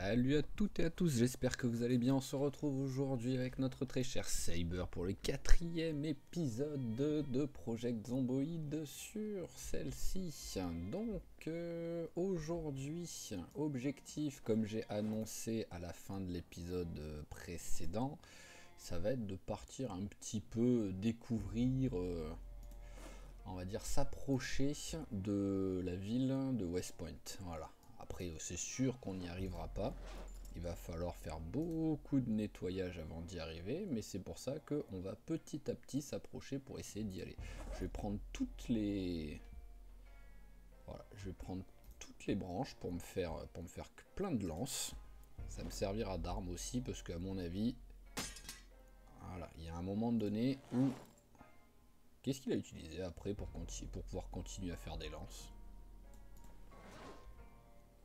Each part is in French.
Salut à toutes et à tous, j'espère que vous allez bien. On se retrouve aujourd'hui avec notre très cher Saber pour le 4e épisode de Project Zomboid sur celle-ci. Donc aujourd'hui, objectif comme j'ai annoncé à la fin de l'épisode précédent, ça va être de partir un petit peu découvrir, on va dire s'approcher de la ville de West Point. Voilà. Après, c'est sûr qu'on n'y arrivera pas. Il va falloir faire beaucoup de nettoyage avant d'y arriver, mais c'est pour ça qu'on va petit à petit s'approcher pour essayer d'y aller. Je vais prendre toutes les... Voilà, je vais prendre toutes les branches pour me faire plein de lances. Ça me servira d'arme aussi, parce qu'à mon avis... Voilà, il y a un moment donné où... Qu'est-ce qu'il a utilisé après pour pouvoir continuer à faire des lances?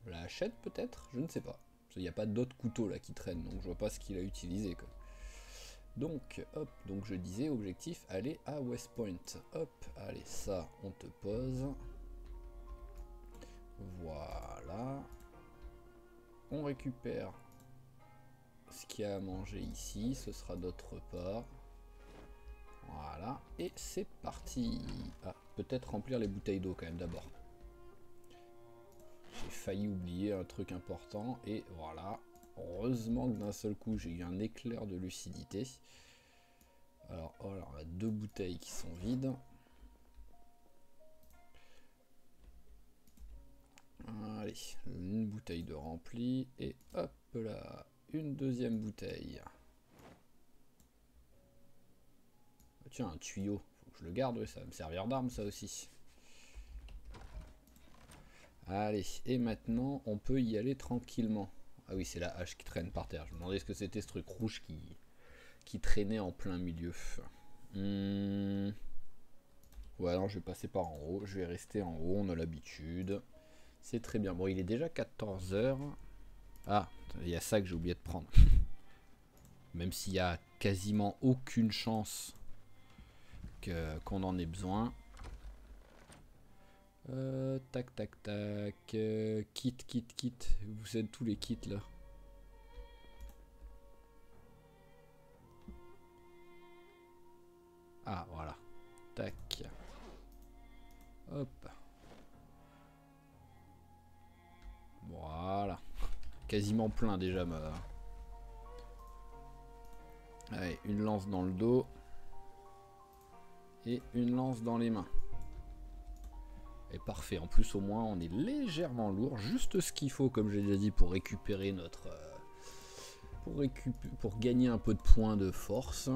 La hachette peut-être? Je ne sais pas. Il n'y a pas d'autres couteaux là qui traînent, donc je vois pas ce qu'il a utilisé quoi. Donc hop, donc je disais objectif, aller à West Point. Hop, allez, ça on te pose. Voilà. On récupère ce qu'il y a à manger ici, ce sera d'autre part. Voilà, et c'est parti. Ah, peut-être remplir les bouteilles d'eau quand même d'abord. J'ai failli oublier un truc important et voilà. Heureusement que d'un seul coup j'ai eu un éclair de lucidité. Alors, oh là, on a 2 bouteilles qui sont vides. Allez, une bouteille de remplie et hop là, une deuxième bouteille. Tiens, un tuyau, faut que je le garde, ça va me servir d'arme ça aussi. Allez, et maintenant on peut y aller tranquillement. Ah oui, c'est la hache qui traîne par terre. Je me demandais ce que c'était ce truc rouge qui traînait en plein milieu. Ouais, non, je vais passer par en haut. Je vais rester en haut, on a l'habitude. C'est très bien. Bon, il est déjà 14 h. Ah, il y a ça que j'ai oublié de prendre. Même s'il y a quasiment aucune chance qu'on en ait besoin. Tac tac tac, kit, vous êtes tous les kits là. Ah voilà, tac, hop, voilà, quasiment plein déjà ma... Allez, une lance dans le dos et une lance dans les mains. Et parfait, en plus au moins on est légèrement lourd, juste ce qu'il faut comme j'ai déjà dit pour récupérer notre... pour gagner un peu de points de force.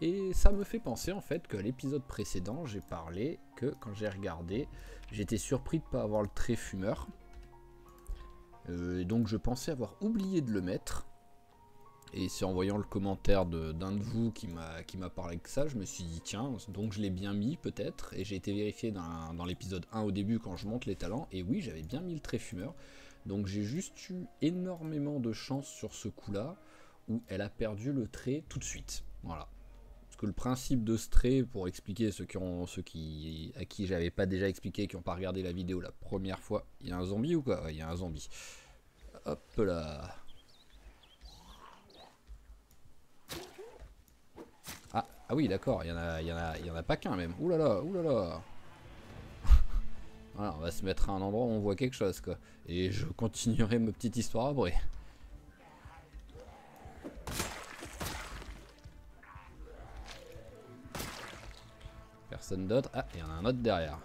Et ça me fait penser en fait qu'à l'épisode précédent j'ai parlé que quand j'ai regardé, j'étais surpris de ne pas avoir le trait fumeur. Donc je pensais avoir oublié de le mettre. Et c'est en voyant le commentaire d'un de vous qui m'a parlé que ça, je me suis dit tiens, donc je l'ai bien mis peut-être, et j'ai été vérifié dans l'épisode 1 au début quand je monte les talents, et oui j'avais bien mis le trait fumeur, donc j'ai juste eu énormément de chance sur ce coup là, où elle a perdu le trait tout de suite, voilà. Parce que le principe de ce trait, pour expliquer à qui j'avais pas déjà expliqué, qui n'ont pas regardé la vidéo la première fois, il y a un zombie ou quoi? Ouais, il y a un zombie. Hop là. Ah oui, d'accord, il y en a pas qu'un même. Ouh là là, ouh là là. Voilà, on va se mettre à un endroit où on voit quelque chose, quoi. Et je continuerai ma petite histoire après. Personne d'autre. Ah, il y en a un autre derrière.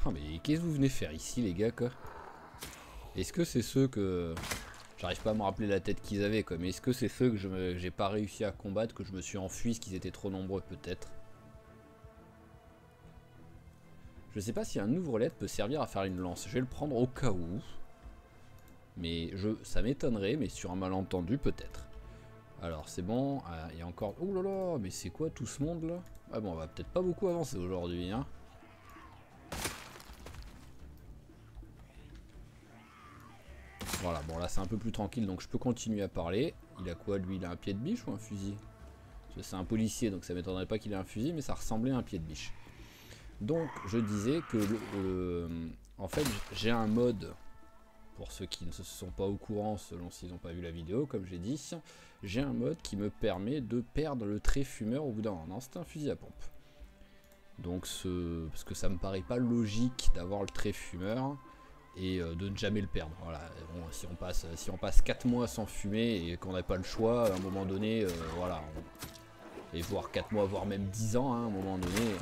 Oh, mais qu'est-ce que vous venez faire ici, les gars, quoi? Est-ce que c'est ceux que... J'arrive pas à me rappeler la tête qu'ils avaient, quoi. Mais est-ce que c'est ceux que j'ai pas réussi à combattre, que je me suis enfui parce qu'ils étaient trop nombreux, peut-être? Je sais pas si un ouvre-lettre peut servir à faire une lance. Je vais le prendre au cas où. Mais ça m'étonnerait, mais sur un malentendu, peut-être. Alors, c'est bon. Il y a encore... Oh là là, mais c'est quoi tout ce monde, là? Ah bon, on va peut-être pas beaucoup avancer aujourd'hui, hein. Voilà, bon là c'est un peu plus tranquille, donc je peux continuer à parler. Il a quoi lui? Il a un pied de biche ou un fusil? C'est un policier, donc ça m'étonnerait pas qu'il ait un fusil, mais ça ressemblait à un pied de biche. Donc je disais que en fait j'ai un mode pour ceux qui ne se sont pas au courant, selon s'ils n'ont pas vu la vidéo, comme j'ai dit, j'ai un mode qui me permet de perdre le trait fumeur au bout d'un moment. C'est un fusil à pompe. Donc parce que ça me paraît pas logique d'avoir le trait fumeur et de ne jamais le perdre. Voilà. Bon, si on passe 4 mois sans fumer et qu'on n'a pas le choix, à un moment donné, voilà. Et voire 4 mois, voire même 10 ans, hein, à un moment donné,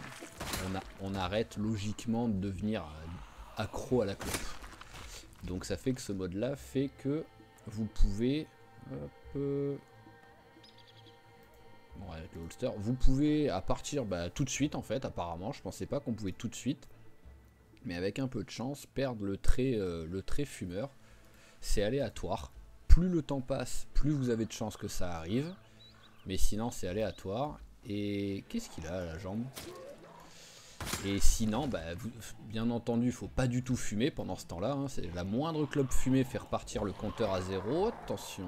on arrête logiquement de devenir accro à la clope. Donc ça fait que ce mode là fait que vous pouvez bon, avec le holster, vous pouvez à partir tout de suite en fait, apparemment je pensais pas qu'on pouvait tout de suite, mais avec un peu de chance perdre le trait fumeur. C'est aléatoire, plus le temps passe plus vous avez de chances que ça arrive, mais sinon c'est aléatoire. Et qu'est-ce qu'il a à la jambe? Et sinon, bien entendu, il faut pas du tout fumer pendant ce temps-là. Hein. C'est la moindre clope fumée fait repartir le compteur à 0. Attention.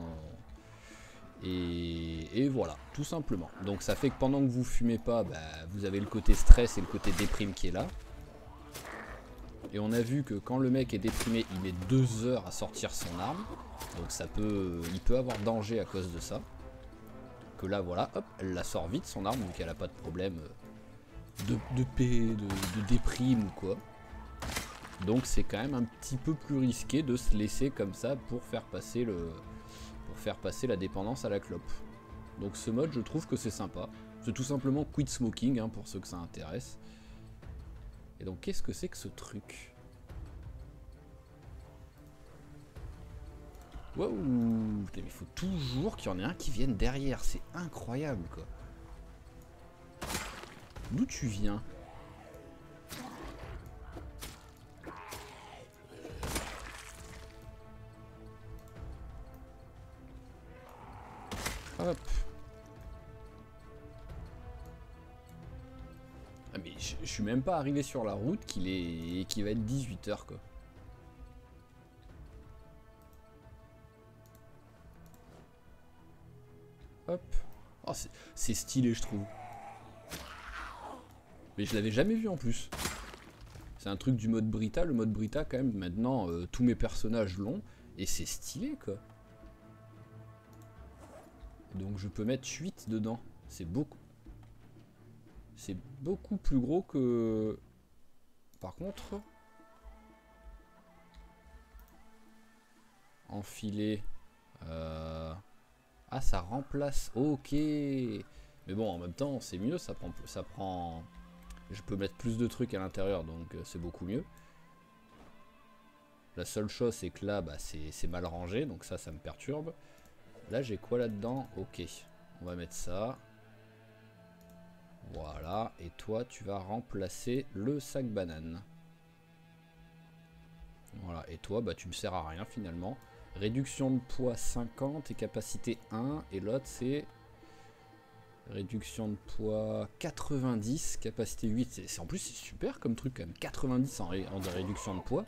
Et voilà, tout simplement. Donc ça fait que pendant que vous fumez pas, vous avez le côté stress et le côté déprime qui est là. Et on a vu que quand le mec est déprimé, il met 2 heures à sortir son arme. Donc il peut avoir danger à cause de ça. Que là, voilà, hop, elle la sort vite son arme, vu qu'elle a pas de problème de déprime ou quoi. Donc c'est quand même un petit peu plus risqué de se laisser comme ça pour faire passer la dépendance à la clope. Donc ce mode, je trouve que c'est sympa. C'est tout simplement quit smoking, hein, pour ceux que ça intéresse. Et donc qu'est-ce que c'est que ce truc? Waouh, mais il faut toujours qu'il y en ait un qui vienne derrière, c'est incroyable quoi. D'où tu viens? Hop. Ah mais je suis même pas arrivé sur la route qu'il va être 18 h quoi. Hop. Oh, c'est stylé je trouve. Mais je l'avais jamais vu en plus. C'est un truc du mode Brita. Le mode Brita quand même maintenant tous mes personnages l'ont. Et c'est stylé quoi. Donc je peux mettre 8 dedans. C'est beaucoup. C'est beaucoup plus gros que... Par contre... Enfiler... Ah, ça remplace... Ok. Mais bon, en même temps, c'est mieux. Ça prend... Je peux mettre plus de trucs à l'intérieur, donc c'est beaucoup mieux. La seule chose, c'est que là, c'est mal rangé, donc ça me perturbe. Là, j'ai quoi là-dedans? Ok. On va mettre ça. Voilà. Et toi, tu vas remplacer le sac banane. Voilà. Et toi, tu me sers à rien finalement. Réduction de poids 50 et capacité 1. Et l'autre, c'est... Réduction de poids 90, capacité 8. En plus, c'est super comme truc quand même. 90 en réduction de poids.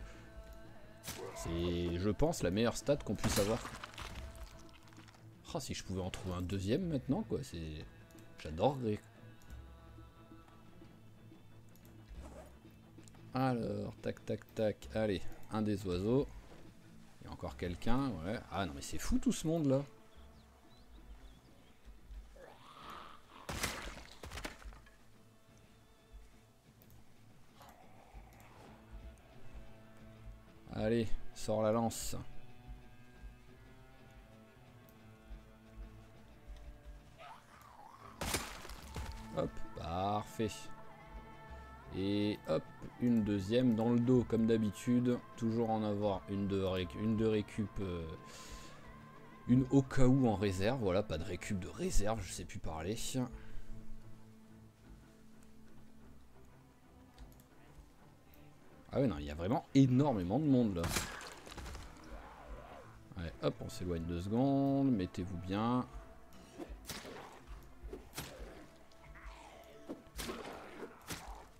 C'est, je pense, la meilleure stat qu'on puisse avoir. Oh, si je pouvais en trouver un deuxième maintenant, quoi. C'est... J'adorerais. Alors, tac, tac, tac. Allez, un des oiseaux. Il y a encore quelqu'un, ouais. Ah non, mais c'est fou tout ce monde là. Allez, sors la lance. Hop, parfait. Et hop, une deuxième dans le dos comme d'habitude. Toujours en avoir une de récup. Une au cas où en réserve. Voilà, pas de récup de réserve, je sais plus parler. Ah ouais, non, il y a vraiment énormément de monde là. Allez, hop, on s'éloigne 2 secondes. Mettez-vous bien.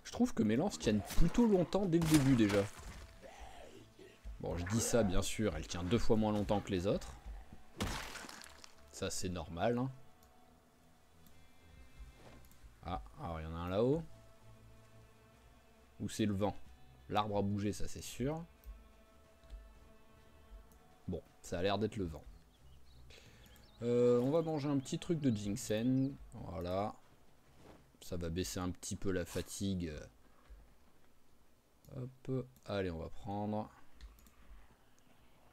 Je trouve que mes lances tiennent plutôt longtemps dès le début déjà. Bon, je dis ça, bien sûr, elle tient 2 fois moins longtemps que les autres. Ça, c'est normal. Hein. Ah, alors il y en a un là-haut. Ou c'est le vent? L'arbre a bougé, ça c'est sûr. Ça a l'air d'être le vent. On va manger un petit truc de ginseng. Voilà. Ça va baisser un petit peu la fatigue. Hop. Allez, on va prendre.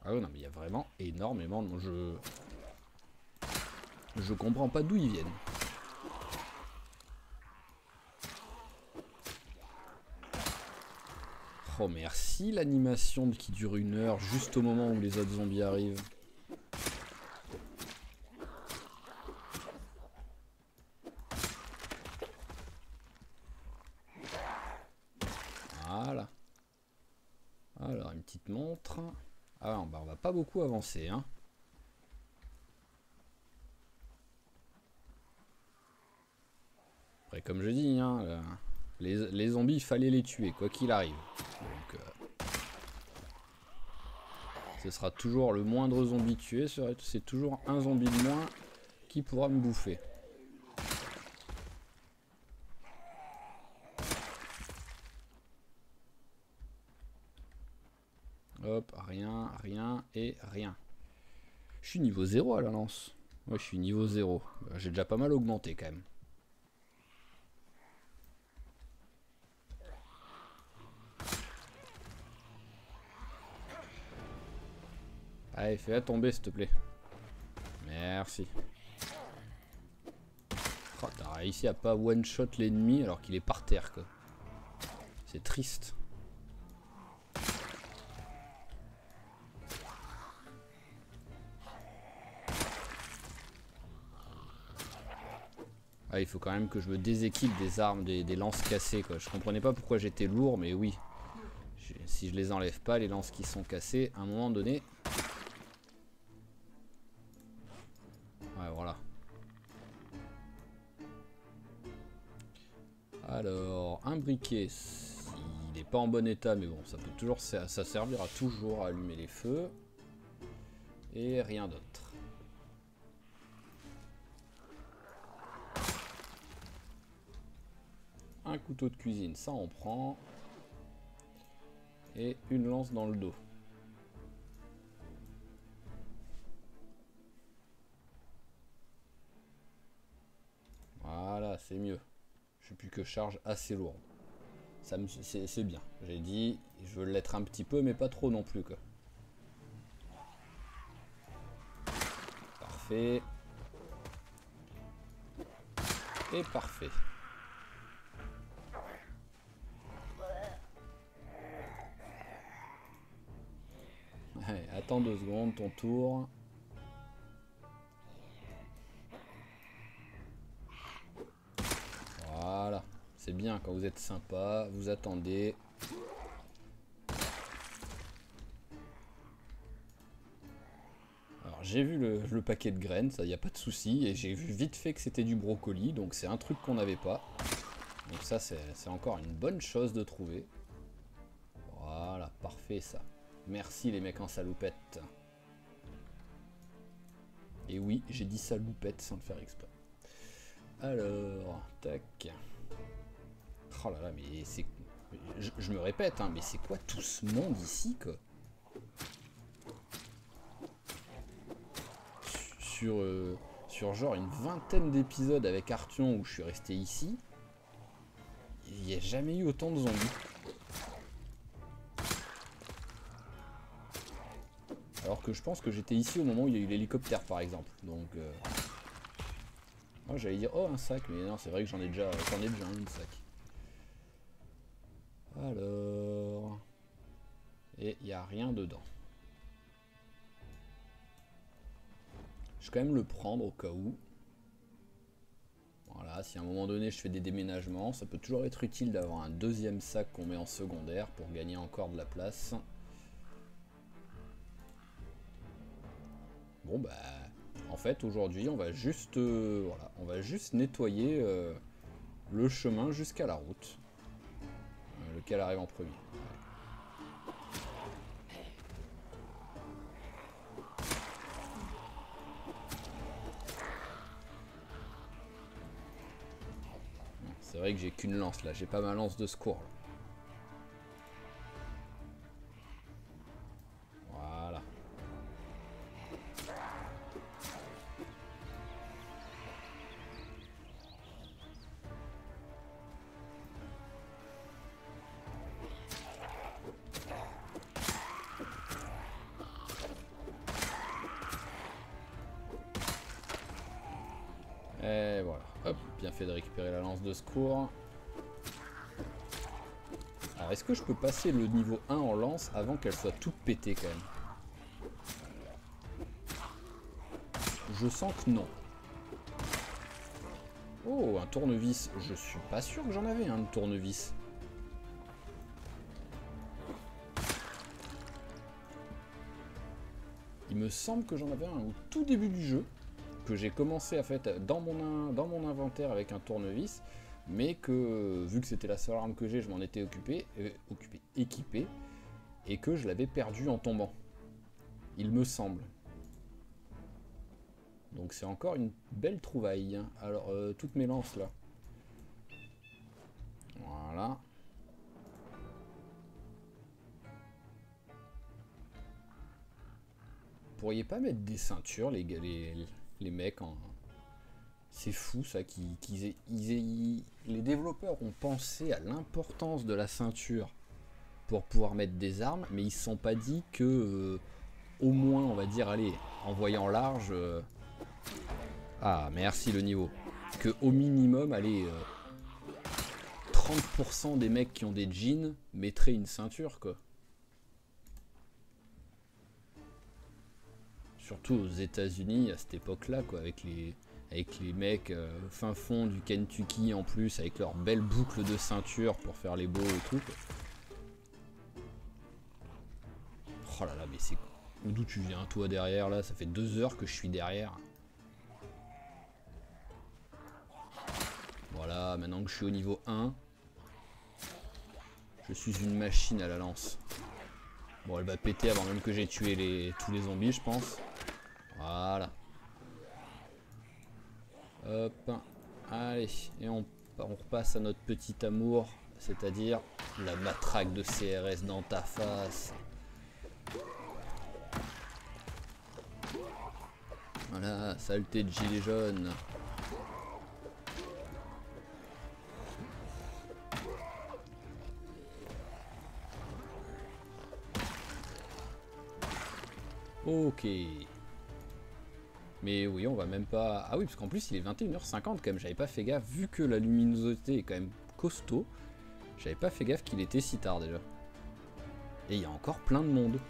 Ah oui, non, mais il y a vraiment énormément de... Je comprends pas d'où ils viennent. Oh merci l'animation qui dure 1 heure juste au moment où les autres zombies arrivent. Voilà. Alors une petite montre. Ah non, bah on va pas beaucoup avancer hein. Après comme je dis hein, les zombies il fallait les tuer quoi qu'il arrive. Donc ce sera toujours le moindre zombie tué, c'est toujours un zombie de moins qui pourra me bouffer. Hop, rien, rien et rien. Je suis niveau 0 à la lance. Ouais, je suis niveau 0. J'ai déjà pas mal augmenté quand même. Allez, fais-la tomber s'il te plaît. Merci. Oh, t'as réussi à pas one-shot l'ennemi alors qu'il est par terre quoi. C'est triste. Ah, il faut quand même que je me déséquipe des armes, des lances cassées quoi. Je comprenais pas pourquoi j'étais lourd, mais oui. Si je les enlève pas, les lances qui sont cassées, à un moment donné... Ouais, voilà. Alors, un briquet, il n'est pas en bon état, mais bon, ça peut toujours, ça servira toujours à allumer les feux. Et rien d'autre. Un couteau de cuisine, ça on prend. Et une lance dans le dos. Voilà, c'est mieux. Je suis plus que charge assez lourde. C'est bien. J'ai dit, je veux l'être un petit peu, mais pas trop non plus quoi. Parfait. Et parfait. Allez, attends 2 secondes, ton tour. Voilà. C'est bien quand vous êtes sympa, vous attendez. Alors j'ai vu le paquet de graines, ça y a pas de souci, et j'ai vu vite fait que c'était du brocoli, donc c'est un truc qu'on n'avait pas. Donc ça c'est encore une bonne chose de trouver. Voilà, parfait ça. Merci les mecs en salopette. Et oui, j'ai dit salopette sans le faire exprès. Alors, tac. Oh là là, mais c'est... Je me répète, hein, mais c'est quoi tout ce monde ici, quoi? Sur genre une vingtaine d'épisodes avec Arthion où je suis resté ici, il n'y a jamais eu autant de zombies. Alors que je pense que j'étais ici au moment où il y a eu l'hélicoptère par exemple. Donc moi j'allais dire oh un sac, mais non c'est vrai que j'en ai déjà un sac. Alors... Et il n'y a rien dedans. Je vais quand même le prendre au cas où. Voilà, si à un moment donné je fais des déménagements, ça peut toujours être utile d'avoir un deuxième sac qu'on met en secondaire pour gagner encore de la place. Bon bah, en fait aujourd'hui on va juste, voilà, on va juste nettoyer le chemin jusqu'à la route. Lequel arrive en premier. C'est vrai que j'ai qu'une lance là, j'ai pas ma lance de secours là. Voilà. Hop, bien fait de récupérer la lance de secours. Alors est-ce que je peux passer le niveau 1 en lance avant qu'elle soit toute pétée quand même? Je sens que non. Oh, un tournevis. Je suis pas sûr que j'en avais un de tournevis. Il me semble que j'en avais un au tout début du jeu, que j'ai commencé à fait dans mon inventaire avec un tournevis, mais que vu que c'était la seule arme que j'ai, je m'en étais équipé, et que je l'avais perdu en tombant. Il me semble. Donc c'est encore une belle trouvaille. Alors, toutes mes lances là. Voilà. Vous pourriez pas mettre des ceintures, les mecs en... C'est fou ça, les développeurs ont pensé à l'importance de la ceinture pour pouvoir mettre des armes, mais ils se sont pas dit que, au moins, on va dire, allez, en voyant large... Ah, merci le niveau. Que au minimum, allez, 30% des mecs qui ont des jeans mettraient une ceinture, quoi. Surtout aux États-Unis à cette époque-là, quoi, avec les mecs fin fond du Kentucky en plus, avec leurs belles boucles de ceinture pour faire les beaux et tout, quoi. Oh là là, mais c'est... D'où tu viens, toi, derrière, là? Ça fait 2 heures que je suis derrière. Voilà, maintenant que je suis au niveau 1, je suis une machine à la lance. Bon, elle va péter avant même que j'ai tué tous les zombies, je pense. Voilà. Hop. Allez, et on repasse à notre petit amour, c'est-à-dire la matraque de CRS dans ta face. Voilà, saleté de gilet jaune. Ok. Mais oui, on va même pas... Ah oui, parce qu'en plus, il est 21h50 quand même. J'avais pas fait gaffe, vu que la luminosité est quand même costaud. J'avais pas fait gaffe qu'il était si tard déjà. Et il y a encore plein de monde.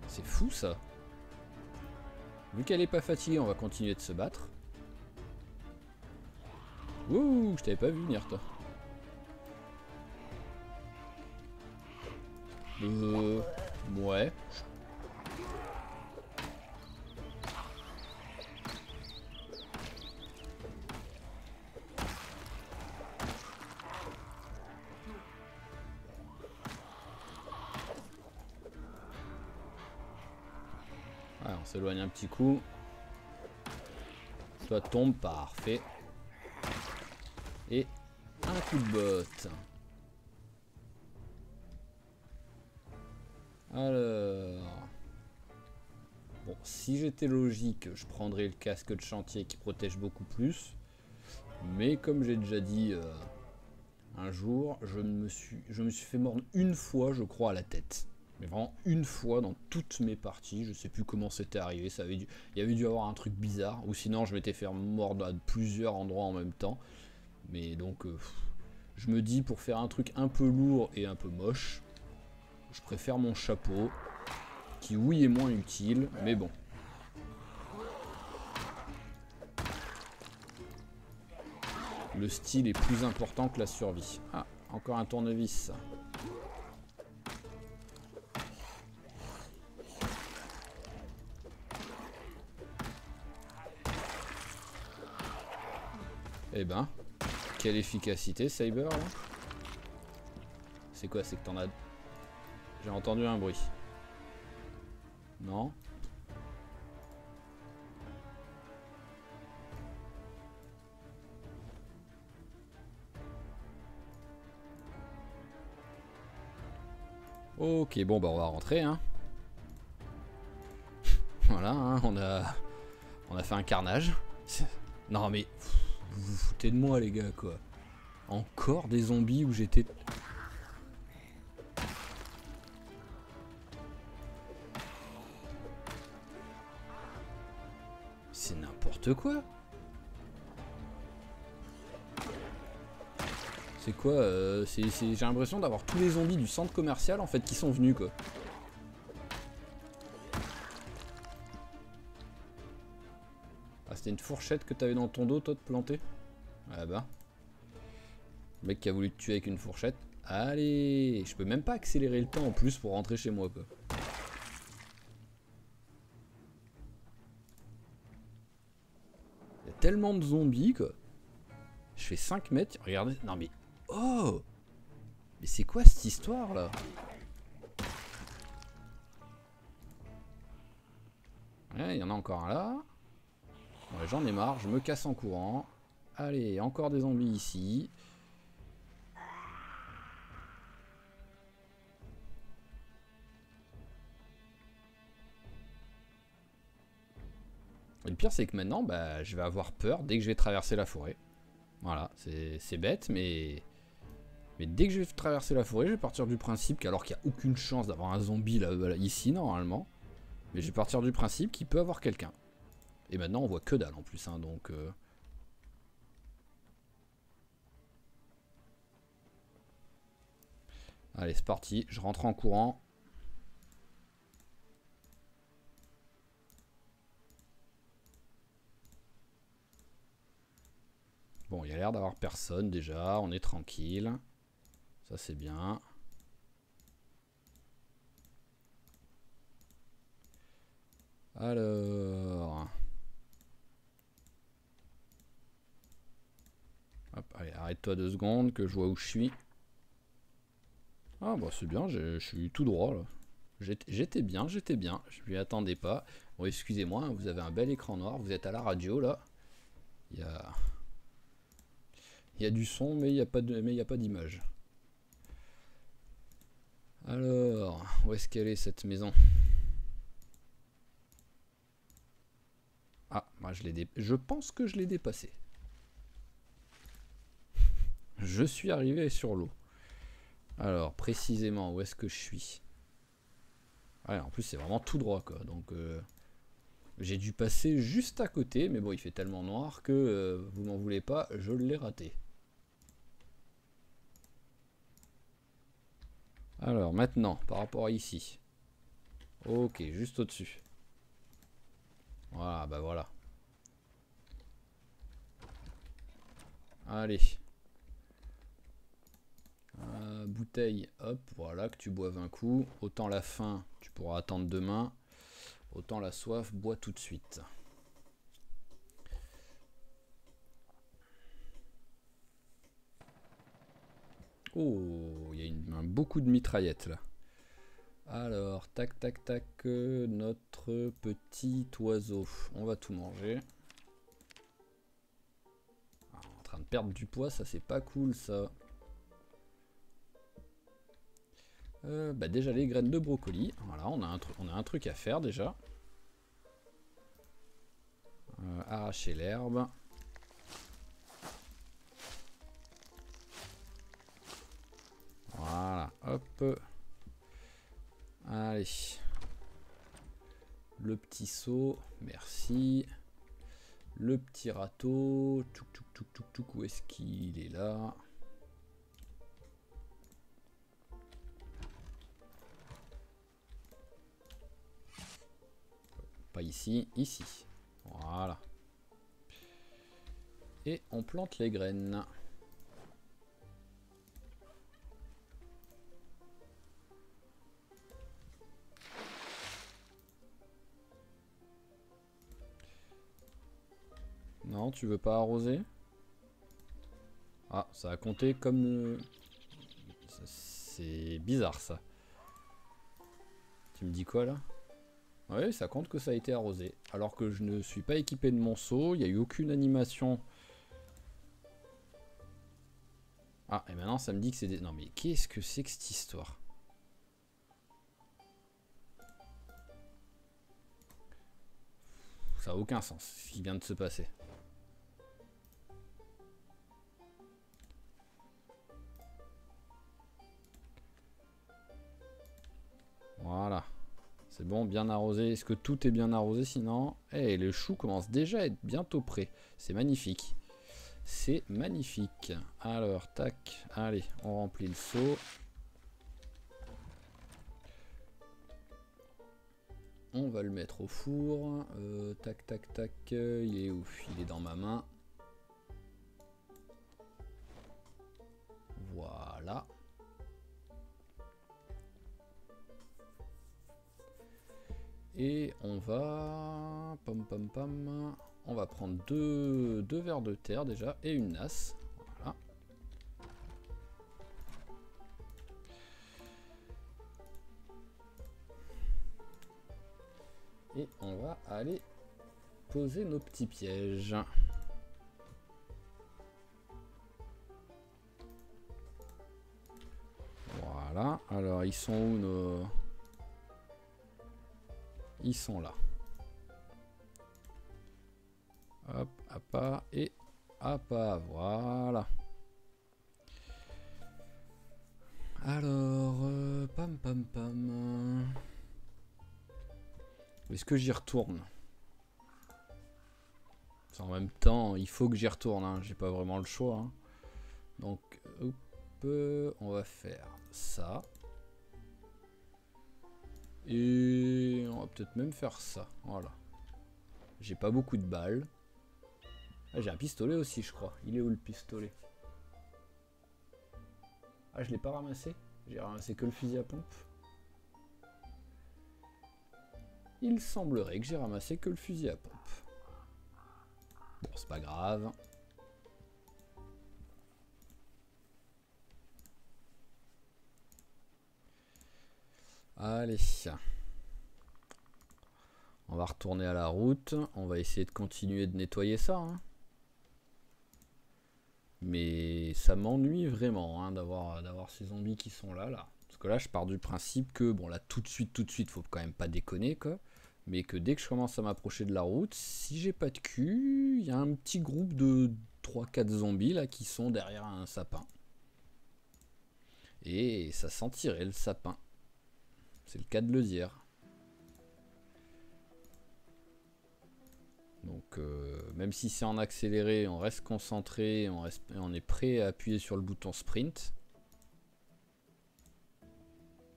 C'est fou ça. Vu qu'elle est pas fatiguée, on va continuer de se battre. Ouh, je t'avais pas vu venir toi. Ouais. Ouais, on s'éloigne un petit coup. Toi tombe, parfait. Et un coup de botte. Alors... Bon, si j'étais logique, je prendrais le casque de chantier qui protège beaucoup plus. Mais comme j'ai déjà dit un jour, je me suis fait mordre une fois, je crois, à la tête. Mais vraiment une fois dans toutes mes parties. Je sais plus comment c'était arrivé. Il y avait dû avoir un truc bizarre. Ou sinon, je m'étais fait mordre à plusieurs endroits en même temps. Mais donc, je me dis, pour faire un truc un peu lourd et un peu moche, je préfère mon chapeau. Qui, oui, est moins utile, mais bon. Le style est plus important que la survie. Ah, encore un tournevis. Eh ben, quelle efficacité, Saber, là. C'est quoi, c'est que t'en as... J'ai entendu un bruit. Non? Ok, bon bah on va rentrer, hein. Voilà, hein, on a fait un carnage. Non mais, vous vous foutez de moi les gars, quoi. Encore des zombies où j'étais... C'est n'importe n'importe quoi. C'est quoi j'ai l'impression d'avoir tous les zombies du centre commercial en fait qui sont venus quoi. Ah, c'était une fourchette que t'avais dans ton dos toi de planter? Ah bah. Le mec qui a voulu te tuer avec une fourchette. Allez, je peux même pas accélérer le temps en plus pour rentrer chez moi quoi. Il y a tellement de zombies quoi. Je fais 5 mètres, regardez. Non mais... Oh! Mais c'est quoi cette histoire là? Ouais, il y en a encore un là. Ouais, j'en ai marre, je me casse en courant. Allez, encore des zombies ici. Et le pire c'est que maintenant, bah, je vais avoir peur dès que je vais traverser la forêt. Voilà, c'est bête, mais dès que je vais traverser la forêt, je vais partir du principe qu'alors qu'il n'y a aucune chance d'avoir un zombie là, ici normalement, mais je vais partir du principe qu'il peut avoir quelqu'un. Et maintenant on voit que dalle en plus, hein, donc... Allez, c'est parti, je rentre en courant. Bon, il y a l'air d'avoir personne déjà, on est tranquille. Ça c'est bien. Alors... Hop, allez, arrête-toi 2 secondes que je vois où je suis. Ah bah c'est bien, je suis tout droit là. J'étais bien, je m'y attendais pas. Bon, excusez-moi, hein, vous avez un bel écran noir, vous êtes à la radio là. Il y a du son, mais il n'y a pas d'image. Alors, où est-ce qu'elle est cette maison? Ah, moi je pense que je l'ai dépassé. Je suis arrivé sur l'eau. Alors, précisément, où est-ce que je suis? Ouais, en plus c'est vraiment tout droit quoi, donc j'ai dû passer juste à côté, mais bon il fait tellement noir que vous m'en voulez pas, je l'ai raté. Alors maintenant, par rapport à ici. Ok, juste au-dessus. Voilà, bah voilà. Allez. Bouteille, hop, voilà, que tu boives un coup. Autant la faim, tu pourras attendre demain. Autant la soif, bois tout de suite. Oh, il y a beaucoup de mitraillettes là. Alors, tac, tac, tac, notre petit oiseau. On va tout manger. Ah, on est en train de perdre du poids, ça c'est pas cool ça. Bah déjà les graines de brocoli. Voilà, on a un truc à faire déjà. Arracher l'herbe. Voilà, hop. Allez. Le petit seau, merci. Le petit râteau. Tchouk, tchouk, tchouk, tchouk, tchouk. Où est-ce qu'il est là? Pas ici, ici. Voilà. Et on plante les graines. Non, tu veux pas arroser? Ah, ça a compté comme... C'est bizarre ça. Tu me dis quoi là? Oui, ça compte que ça a été arrosé. Alors que je ne suis pas équipé de mon seau, il n'y a eu aucune animation. Ah, et maintenant ça me dit que c'est des... Non mais qu'est-ce que c'est que cette histoire? Ça n'a aucun sens ce qui vient de se passer. Voilà. C'est bon, bien arrosé. Est-ce que tout est bien arrosé sinon? Eh, le chou commence déjà à être bientôt prêt. C'est magnifique. C'est magnifique. Alors, tac. Allez, on remplit le seau. On va le mettre au four. Tac, tac, tac. Il est où? Il est dans ma main. Voilà. Et on va... Pam, pam, pam. On va prendre deux verres de terre déjà et une nasse. Voilà. Et on va aller poser nos petits pièges. Voilà. Alors, ils sont où nos... Ils sont là. Hop, appât et appât. Voilà. Alors, pam pam pam. Est-ce que j'y retourne? En même temps, il faut que j'y retourne. Hein. J'ai pas vraiment le choix. Hein. Donc, hop, on va faire ça. Et on va peut-être même faire ça. Voilà. J'ai pas beaucoup de balles. Ah, j'ai un pistolet aussi, je crois. Il est où le pistolet? Ah, je l'ai pas ramassé. J'ai ramassé que le fusil à pompe. Il semblerait que j'ai ramassé que le fusil à pompe. Bon, c'est pas grave. Allez. On va retourner à la route. On va essayer de continuer de nettoyer ça. Hein. Mais ça m'ennuie vraiment hein, d'avoir ces zombies qui sont là. Parce que là, je pars du principe que, bon là, tout de suite, faut quand même pas déconner, quoi. Mais que dès que je commence à m'approcher de la route, si j'ai pas de cul, il y a un petit groupe de 3-4 zombies là qui sont derrière un sapin. Et ça sentirait le sapin. C'est le cas de le dire. Donc même si c'est en accéléré, on reste concentré, on est prêt à appuyer sur le bouton sprint.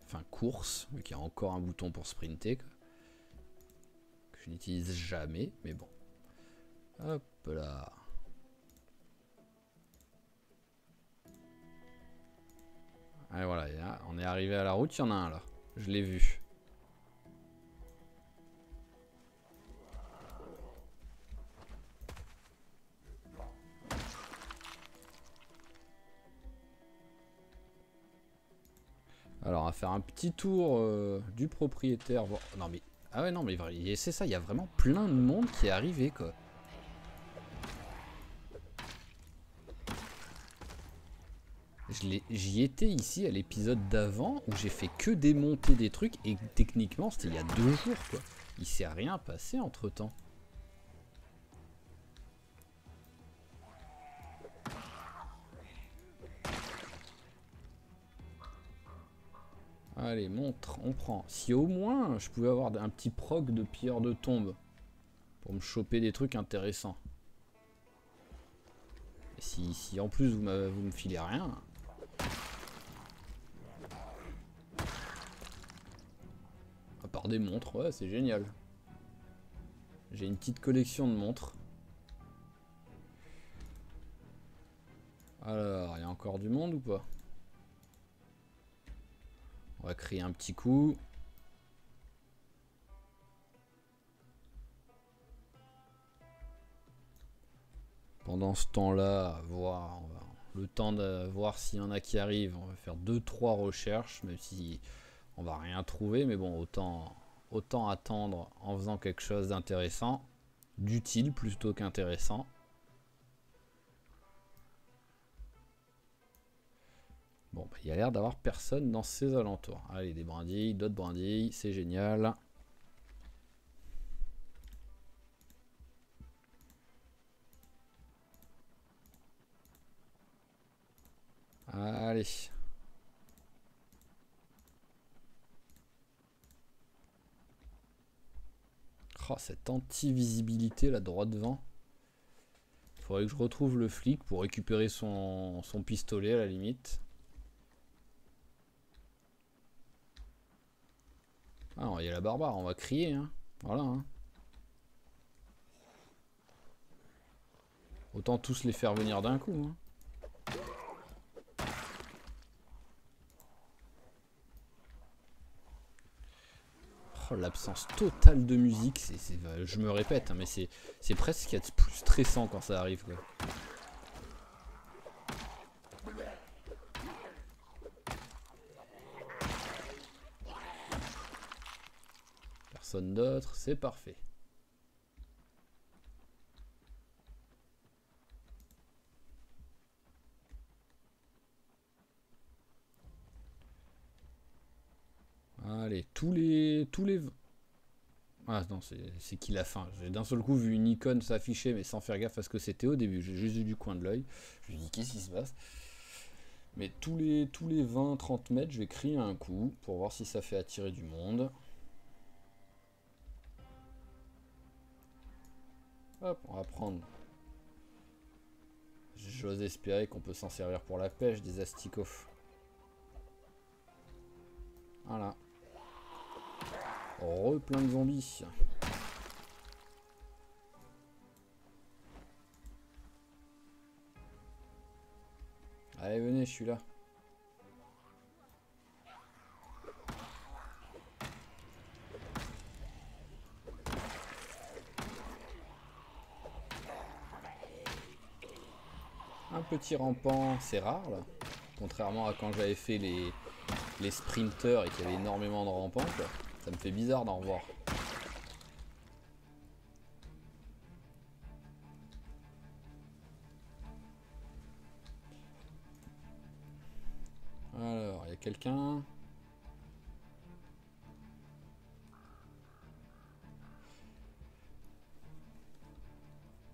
Enfin course, vu qu'il y a encore un bouton pour sprinter. Que je n'utilise jamais, mais bon. Hop là. Allez voilà, on est arrivé à la route, il y en a un là. Je l'ai vu. Alors on va faire un petit tour du propriétaire. Non mais... Ah ouais non mais c'est ça, il y a vraiment plein de monde qui est arrivé quoi. J'y étais ici à l'épisode d'avant où j'ai fait que démonter des trucs et techniquement c'était il y a 2 jours quoi. Il s'est rien passé entre temps. Allez, montre, on prend. Si au moins je pouvais avoir un petit proc de pilleur de tombe pour me choper des trucs intéressants. Et si en plus vous me filez rien. À part des montres, ouais, c'est génial. J'ai une petite collection de montres. Alors, il y a encore du monde ou pas? On va créer un petit coup. Pendant ce temps-là, le temps de voir s'il y en a qui arrivent. On va faire 2-3 recherches, même si on va rien trouver. Mais bon, autant attendre en faisant quelque chose d'intéressant, d'utile plutôt qu'intéressant. Bon, bah, il y a l'air d'avoir personne dans ces alentours. Allez, des brindilles, d'autres brindilles, c'est génial. Allez. Oh, cette anti-visibilité, la droite devant. Faudrait que je retrouve le flic pour récupérer son pistolet à la limite. Ah, il y a la barbare, on va crier, hein. Voilà, hein. Autant tous les faire venir d'un coup, hein. Oh, l'absence totale de musique, je me répète, hein, mais c'est presque ce qu'il y a de plus stressant quand ça arrive, quoi. Personne d'autre, c'est parfait. Allez, tous les... Ah non, c'est qui la fin. J'ai d'un seul coup vu une icône s'afficher, mais sans faire gaffe à ce que c'était au début. J'ai juste vu du coin de l'œil. Je me dis, qu'est-ce qui se passe? Mais tous les 20-30 mètres, je vais crier un coup pour voir si ça fait attirer du monde. Hop, on va prendre. J'ose espérer qu'on peut s'en servir pour la pêche des asticots. Voilà. Plein de zombies. Allez, venez, je suis là. Un petit rampant, c'est rare là. Contrairement à quand j'avais fait les sprinters et qu'il y avait énormément de rampants, quoi. Ça me fait bizarre d'en revoir. Alors, il y a quelqu'un.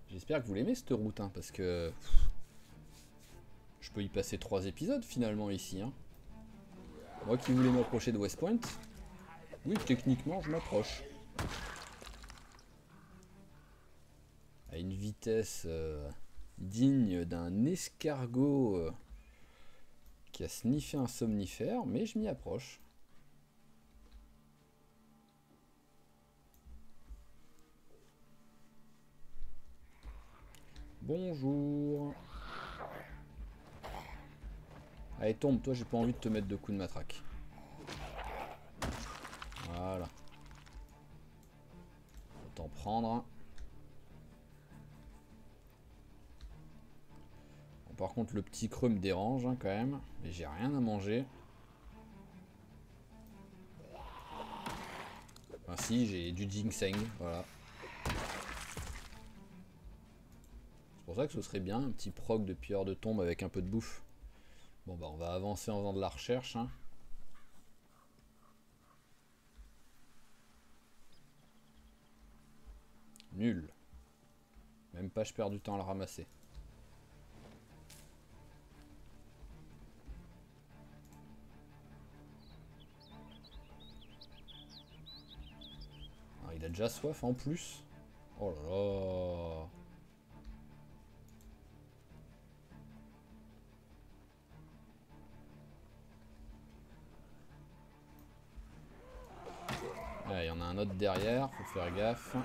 J'espère que vous l'aimez cette route, hein, parce que je peux y passer 3 épisodes finalement ici. Hein. Moi qui voulais m'approcher de West Point, oui, techniquement, je m'approche. À une vitesse digne d'un escargot qui a sniffé un somnifère, mais je m'y approche. Bonjour. Allez, tombe, toi, j'ai pas envie de te mettre de coups de matraque. Voilà. Faut t'en prendre. Bon, par contre, le petit creux me dérange hein, quand même. Mais j'ai rien à manger. Enfin, si, j'ai du ginseng. Voilà. C'est pour ça que ce serait bien, un petit proc de pilleur de tombe avec un peu de bouffe. Bon, bah, on va avancer en faisant de la recherche. Hein. Nul. Même pas je perds du temps à le ramasser. Ah, il a déjà soif en plus. Oh là là. Il y en a un autre derrière, faut faire gaffe.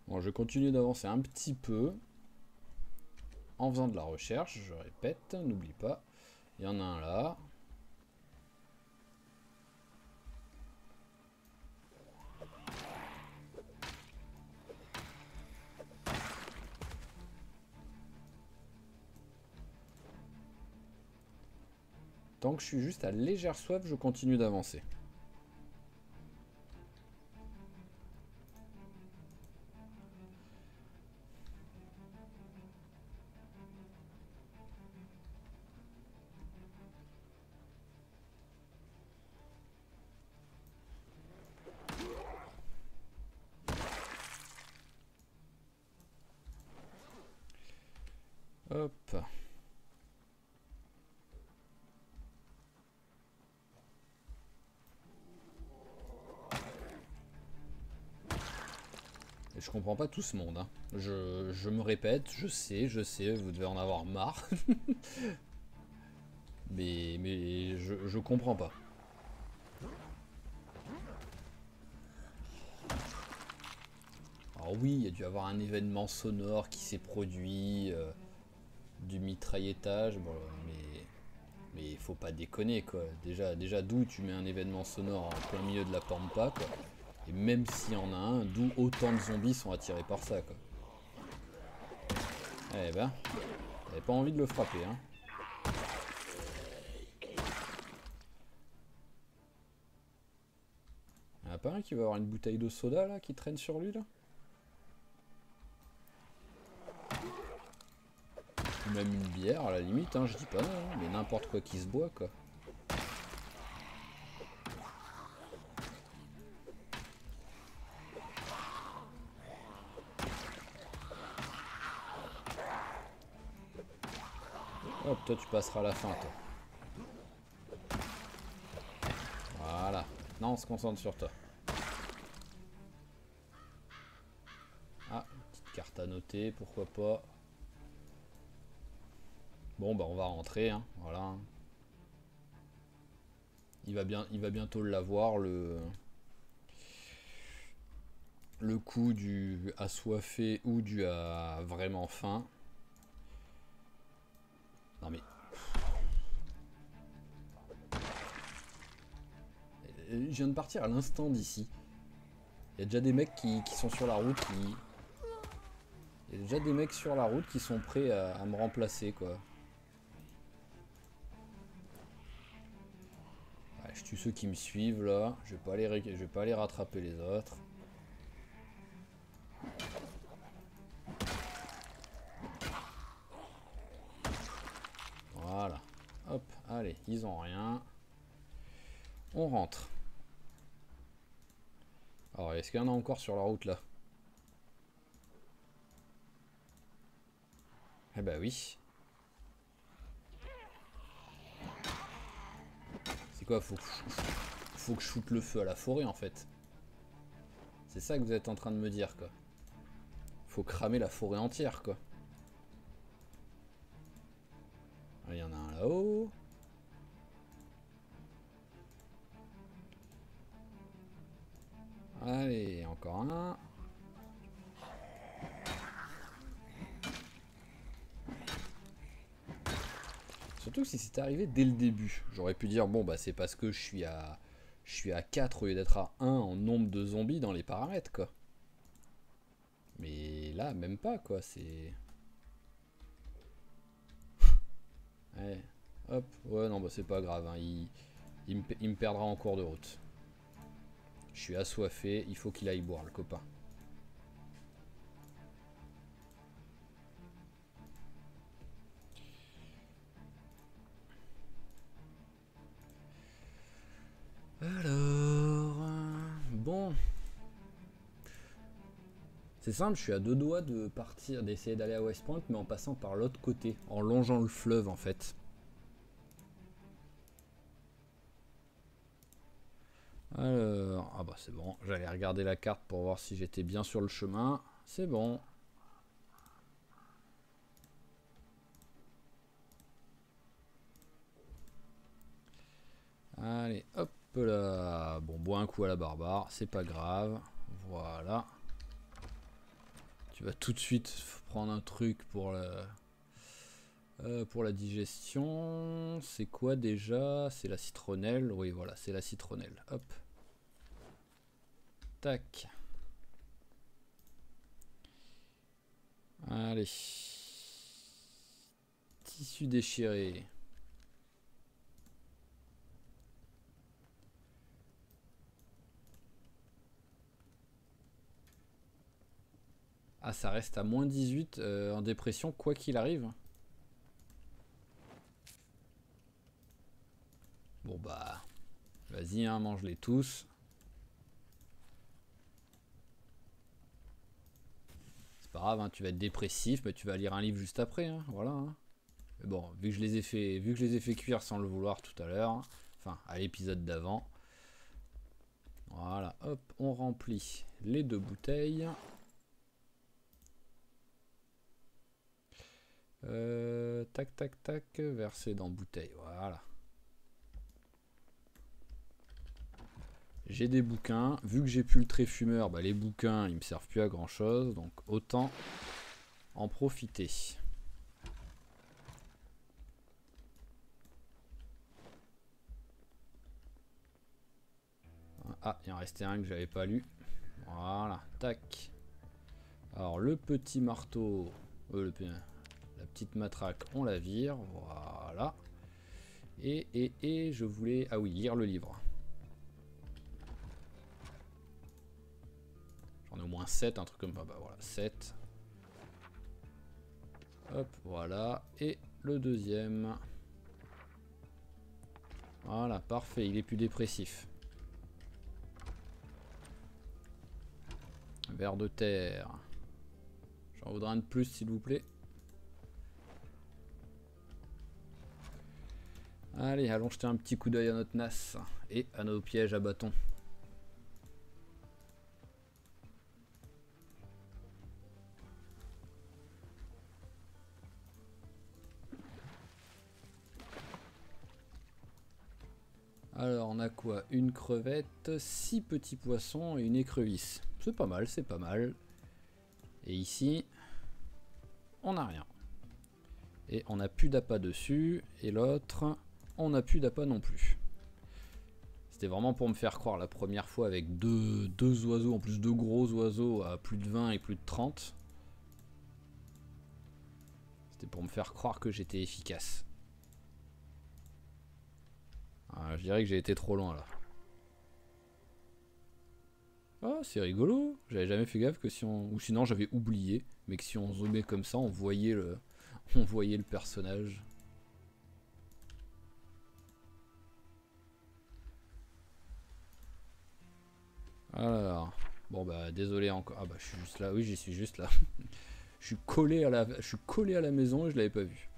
Bon, je continue d'avancer un petit peu en faisant de la recherche, je répète, n'oublie pas. Il y en a un là. Tant que je suis juste à légère soif, je continue d'avancer. Hop. Et je comprends pas tout ce monde. Hein. Je me répète, je sais, vous devez en avoir marre. mais je comprends pas. Alors oui, il y a dû avoir un événement sonore qui s'est produit, du mitrailletage, bon, mais faut pas déconner quoi. Déjà d'où tu mets un événement sonore en plein milieu de la pampa quoi. Et même s'il y en a un, d'où autant de zombies sont attirés par ça quoi. Eh ben, t'avais pas envie de le frapper hein. Y'en a pas un qui va avoir une bouteille de soda là qui traîne sur lui là? Ou même une bière à la limite, hein, je dis pas non, hein, mais n'importe quoi qui se boit quoi. Hop, toi tu passeras à la fin toi. Voilà. Non, on se concentre sur toi. Ah, petite carte à noter, pourquoi pas. Bon bah on va rentrer, hein, voilà. Il va bientôt l'avoir le coup du assoiffé ou du à vraiment faim. Non mais je viens de partir à l'instant d'ici. Il y a déjà des mecs qui sont sur la route Il y a déjà des mecs sur la route qui sont prêts à me remplacer quoi. Ouais, je tue ceux qui me suivent là. Je vais pas aller rattraper les autres. Voilà. Hop, allez, ils ont rien. On rentre. Alors, est-ce qu'il y en a encore sur la route là? Eh bah oui. C'est quoi? Faut que je foute le feu à la forêt en fait. C'est ça que vous êtes en train de me dire quoi. Faut cramer la forêt entière quoi. Il y en a un là-haut. Allez, encore un. Surtout si c'était arrivé dès le début. J'aurais pu dire, bon bah c'est parce que je suis à 4 au lieu d'être à 1 en nombre de zombies dans les paramètres quoi. Mais là, même pas quoi, c'est... Ouais, hop, ouais non bah c'est pas grave, hein. Il me perdra en cours de route. Je suis assoiffé, il faut qu'il aille boire le copain. Alors... Bon... C'est simple, je suis à deux doigts de partir, d'essayer d'aller à West Point, mais en passant par l'autre côté, en longeant le fleuve en fait. Alors, ah bah c'est bon, j'allais regarder la carte pour voir si j'étais bien sur le chemin. C'est bon. Allez, hop là. Bon, bois un coup à la barbare, c'est pas grave. Voilà. Tu vas tout de suite prendre un truc pour la digestion. C'est quoi déjà? C'est la citronnelle. Oui, voilà, c'est la citronnelle. Hop. Tac. Allez. Tissu déchiré. Ah, ça reste à moins 18 en dépression, quoi qu'il arrive. Bon bah, vas-y, hein, mange-les tous. pas grave, hein, tu vas être dépressif, mais tu vas lire un livre juste après, hein, voilà. Hein. Mais bon, vu que je les ai fait cuire sans le vouloir tout à l'heure, enfin à l'épisode d'avant. Voilà, hop, on remplit les 2 bouteilles. Tac, tac, tac, verser dans bouteille, voilà. J'ai des bouquins, vu que j'ai plus le trait fumeur, bah les bouquins ils me servent plus à grand chose, donc autant en profiter. Ah, il en restait un que j'avais pas lu. Voilà, tac. Alors le petit marteau, la petite matraque, on la vire, voilà. Et je voulais, ah oui, lire le livre. J'en ai au moins 7, un truc comme ça, bah voilà, 7. Hop, voilà, et le deuxième. Voilà, parfait, il est plus dépressif. Vers de terre. J'en voudrais un de plus, s'il vous plaît. Allez, allons jeter un petit coup d'œil à notre nas et à nos pièges à bâton. Alors, on a quoi? Une crevette, 6 petits poissons et une écrevisse. C'est pas mal, c'est pas mal. Et ici, on n'a rien. Et on n'a plus d'appât dessus. Et l'autre, on n'a plus d'appât non plus. C'était vraiment pour me faire croire la première fois avec deux oiseaux, en plus 2 gros oiseaux à plus de 20 et plus de 30. C'était pour me faire croire que j'étais efficace. Ah, je dirais que j'ai été trop loin là. Ah, c'est rigolo. J'avais jamais fait gaffe que si on... Ou sinon j'avais oublié. Mais que si on zoomait comme ça, on voyait le personnage. Alors... Bon bah désolé encore. Ah bah je suis juste là. Oui, j'y suis juste là. Je suis collé à la maison et je l'avais pas vu.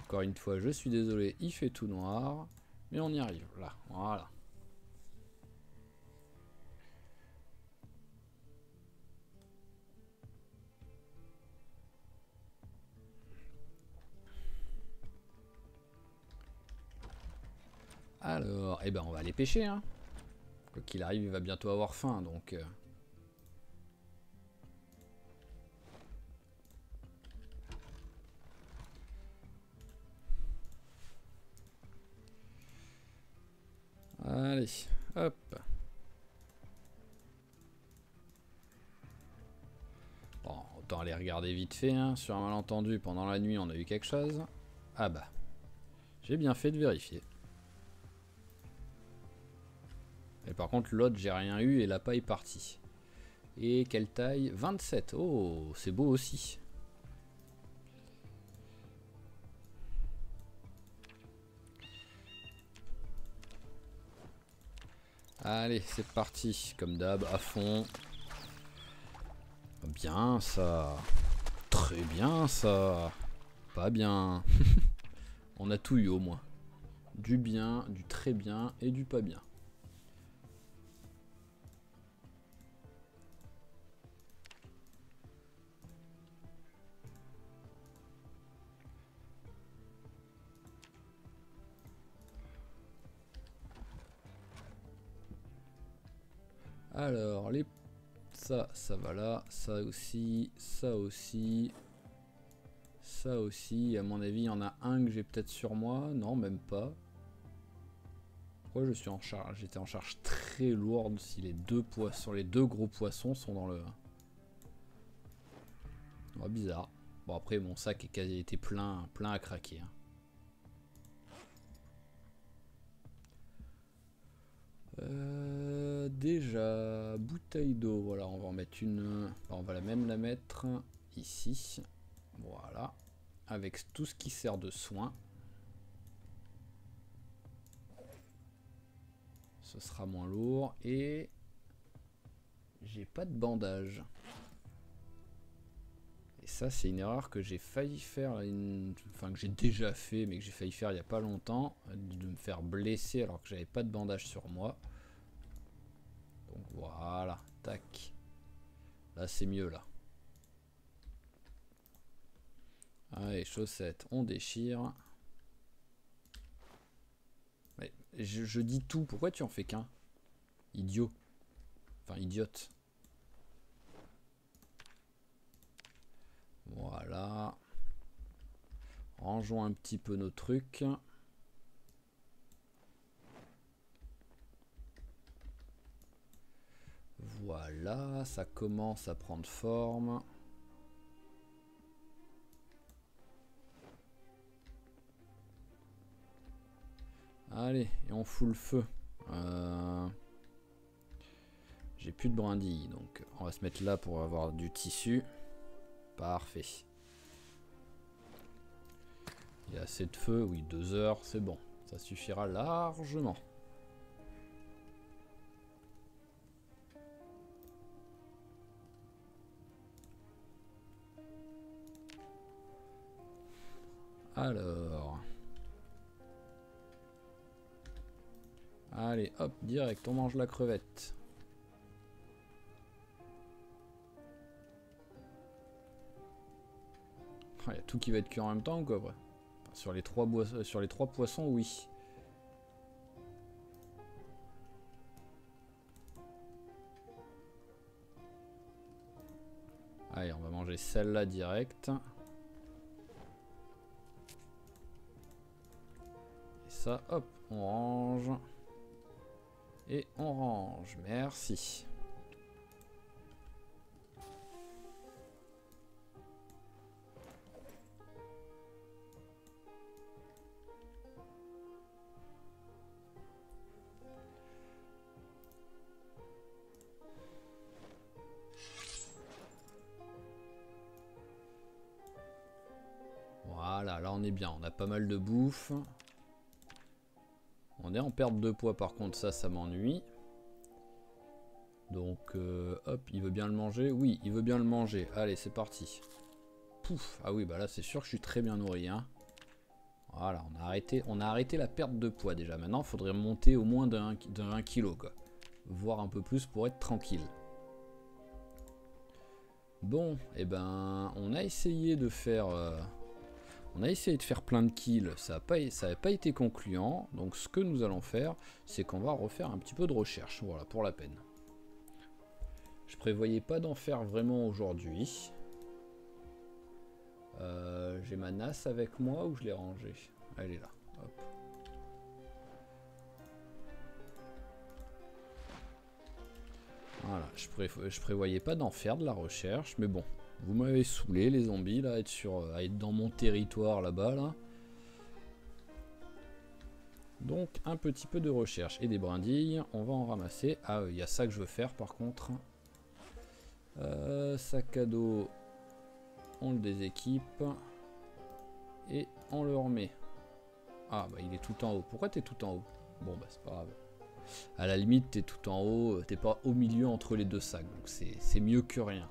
Encore une fois, je suis désolé, il fait tout noir. Mais on y arrive, là, voilà. Alors, eh ben on va aller pêcher, hein. Quoi qu'il arrive, il va bientôt avoir faim, donc... Allez, hop. Bon, autant aller regarder vite fait, hein. Sur un malentendu, pendant la nuit, on a eu quelque chose. Ah bah, j'ai bien fait de vérifier. Et par contre, l'autre, j'ai rien eu et la paille est partie. Et quelle taille? 27. Oh, c'est beau aussi. Allez, c'est parti. Comme d'hab, à fond. Bien ça. Très bien ça. Pas bien. On a tout eu au moins. Du bien, du très bien et du pas bien. Alors, les... ça va là. Ça aussi, ça aussi. Ça aussi. À mon avis, il y en a un que j'ai peut-être sur moi. Non, même pas. Pourquoi je suis en charge? J'étais en charge très lourde si les 2 poissons, les 2 gros poissons sont dans le... Oh, bizarre. Bon, après, mon sac est quasi été plein à craquer. Hein. Déjà, bouteille d'eau, voilà, on va en mettre une, on va même la mettre ici, voilà, avec tout ce qui sert de soin. Ce sera moins lourd, et J'ai pas de bandage. Et ça, c'est une erreur que j'ai failli faire, enfin que j'ai déjà fait, mais que j'ai failli faire il n'y a pas longtemps, de me faire blesser alors que j'avais pas de bandage sur moi. Donc voilà, tac. Là, c'est mieux là. Allez, chaussettes, on déchire. Mais je dis tout, pourquoi tu en fais qu'un? Idiot. Enfin, idiote. Voilà. Rangeons un petit peu nos trucs. Voilà, ça commence à prendre forme. Allez, et on fout le feu. J'ai plus de brindilles, donc on va se mettre là pour avoir du tissu. Parfait. Il y a assez de feu, oui, 2 heures, c'est bon. Ça suffira largement. Alors. Allez, hop, direct, on mange la crevette. Il y a tout qui va être cuit en même temps ou quoi, après. Enfin, sur les trois poissons, oui. Allez, on va manger celle-là direct. Et ça, hop, on range. Et on range, merci. Voilà, là on est bien, on a pas mal de bouffe. On est en perte de poids par contre, ça m'ennuie. Donc hop, il veut bien le manger. Oui, il veut bien le manger. Allez, c'est parti. Pouf. Ah oui, bah là c'est sûr que je suis très bien nourri. Hein. Voilà, on a arrêté la perte de poids déjà. Maintenant, il faudrait monter au moins d'un kilo, quoi. Voire un peu plus pour être tranquille. Bon, et ben, on a essayé de faire... On a essayé de faire plein de kills, ça n'a pas été concluant. Donc ce que nous allons faire, c'est qu'on va refaire un petit peu de recherche. Voilà, pour la peine. Je prévoyais pas d'en faire vraiment aujourd'hui. J'ai ma NAS avec moi ou je l'ai rangée? Elle est là. Hop. Voilà, je prévoyais pas d'en faire de la recherche, mais bon. Vous m'avez saoulé les zombies là, à être dans mon territoire là-bas là. Donc un petit peu de recherche et des brindilles, on va en ramasser. Ah il y a ça que je veux faire par contre. Sac à dos, on le déséquipe et on le remet. Ah bah il est tout en haut. Pourquoi t'es tout en haut? Bon bah c'est pas grave. À la limite t'es tout en haut, t'es pas au milieu entre les deux sacs, donc c'est mieux que rien.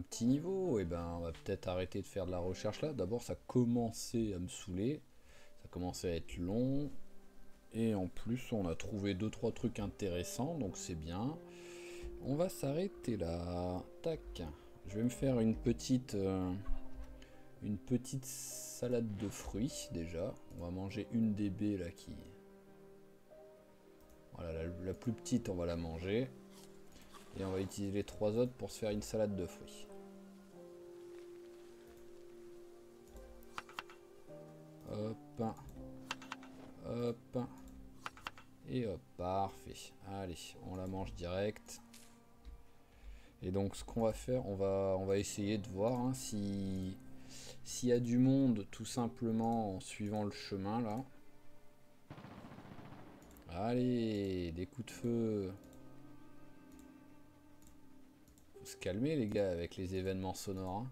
petit niveau, et ben on va peut-être arrêter de faire de la recherche là. D'abord ça commençait à me saouler, ça commençait à être long, et en plus on a trouvé 2-3 trucs intéressants, donc c'est bien. On va s'arrêter là. Tac. Je vais me faire une petite salade de fruits déjà. On va manger une des baies là qui... Voilà, la plus petite on va la manger. Et on va utiliser les 3 autres pour se faire une salade de fruits. Hop. Hop. Et hop, parfait. Allez, on la mange direct. Et donc ce qu'on va faire, on va essayer de voir hein, s'il y a du monde tout simplement en suivant le chemin là. Allez, des coups de feu. Faut se calmer les gars avec les événements sonores. Hein.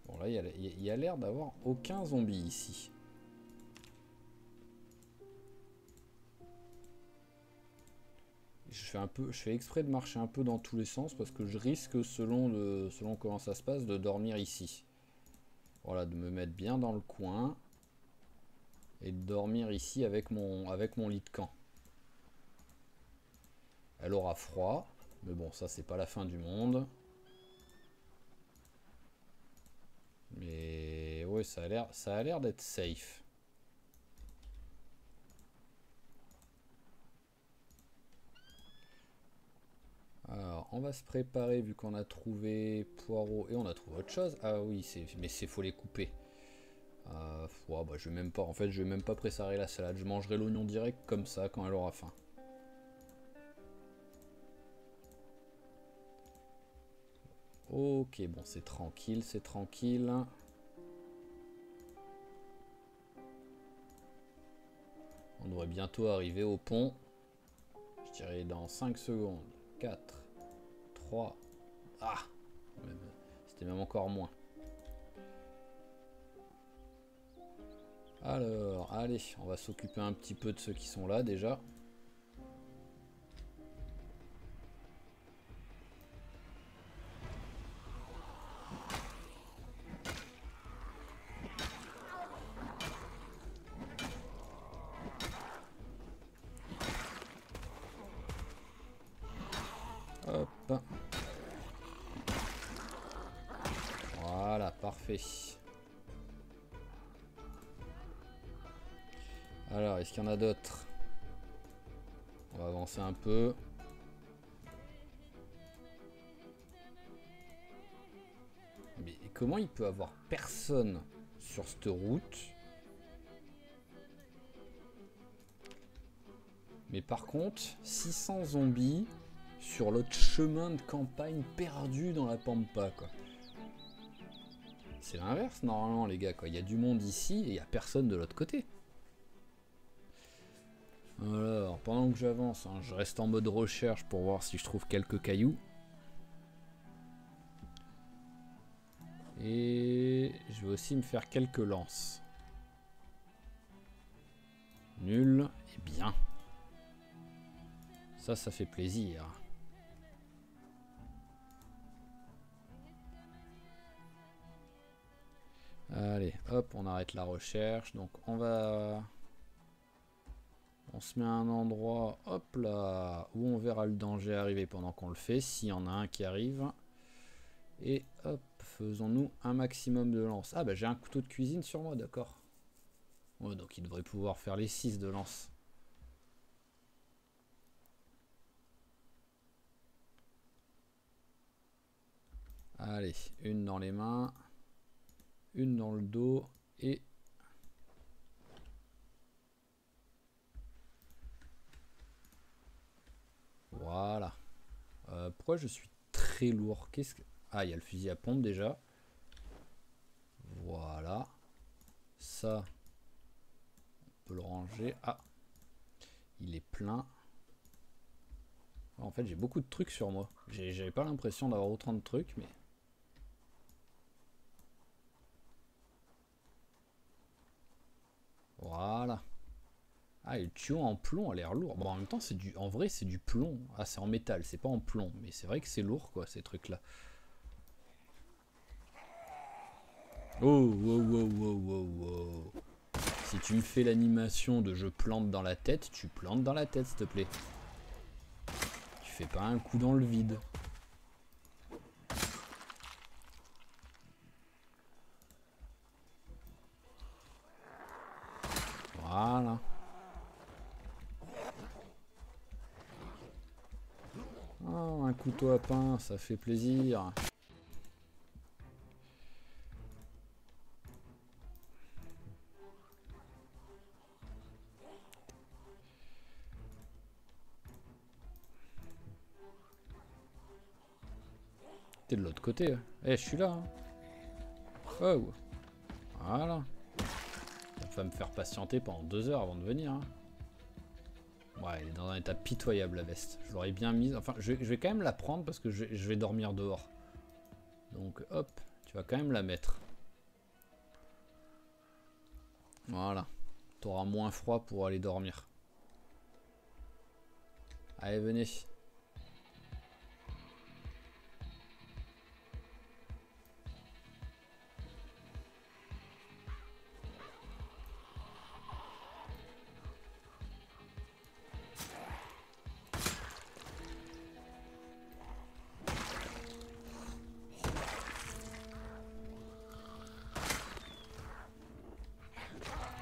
Bon là il y a l'air d'avoir aucun zombie ici. Je fais exprès de marcher un peu dans tous les sens parce que je risque, selon comment ça se passe, de dormir ici. Voilà, de me mettre bien dans le coin et de dormir ici avec mon lit de camp. Elle aura froid, mais bon, ça c'est pas la fin du monde. Mais ouais, ça a l'air d'être safe. Alors, on va se préparer vu qu'on a trouvé poireaux et on a trouvé autre chose. Ah oui, mais c'est faut les couper. Ouais, bah, je vais même pas. En fait, je vais même pas préparer la salade. Je mangerai l'oignon direct comme ça quand elle aura faim. Ok, bon, c'est tranquille, c'est tranquille. On devrait bientôt arriver au pont. Je dirais dans 5 secondes. 4, 3. Ah, c'était même encore moins. Alors, allez, on va s'occuper un petit peu de ceux qui sont là déjà. Hop. Voilà, parfait. Alors, est-ce qu'il y en a d'autres? On va avancer un peu. Mais comment il peut avoir personne sur cette route? Mais par contre, 600 zombies sur l'autre chemin de campagne perdu dans la pampa, quoi. C'est l'inverse normalement les gars, quoi. Il y a du monde ici et il n'y a personne de l'autre côté. Alors, pendant que j'avance, hein, je reste en mode recherche pour voir si je trouve quelques cailloux. Et je vais aussi me faire quelques lances. Nul et bien. Ça fait plaisir. Allez, hop, on arrête la recherche. Donc on se met à un endroit, hop là, où on verra le danger arriver pendant qu'on le fait, s'il y en a un qui arrive. Et hop, faisons-nous un maximum de lance. Ah bah j'ai un couteau de cuisine sur moi, d'accord. Ouais, donc il devrait pouvoir faire les 6 de lance. Allez, une dans les mains, une dans le dos et... Voilà. Pourquoi je suis très lourd? Qu'est-ce que... Ah, il y a le fusil à pompe déjà. Voilà. Ça, on peut le ranger. Ah, il est plein. En fait, j'ai beaucoup de trucs sur moi. J'avais pas l'impression d'avoir autant de trucs, mais... Voilà. Ah, et le tuyau en plomb a l'air lourd. Bon, en même temps, c'est du, en vrai, c'est du plomb. Ah, c'est en métal, c'est pas en plomb. Mais c'est vrai que c'est lourd, quoi, ces trucs-là. Oh, wow, wow, wow, wow, wow. Si tu me fais l'animation de je plante dans la tête, tu plantes dans la tête, s'il te plaît. Tu fais pas un coup dans le vide. Voilà. Oh, un couteau à pain, ça fait plaisir. T'es de l'autre côté. Eh, je suis là. Hein. Oh. Voilà. Ça va me faire patienter pendant 2 heures avant de venir. Hein. Ouais, elle est dans un état pitoyable la veste. Je l'aurais bien mise. Enfin, je vais quand même la prendre parce que je vais dormir dehors. Donc hop, tu vas quand même la mettre. Voilà. T'auras moins froid pour aller dormir. Allez, venez.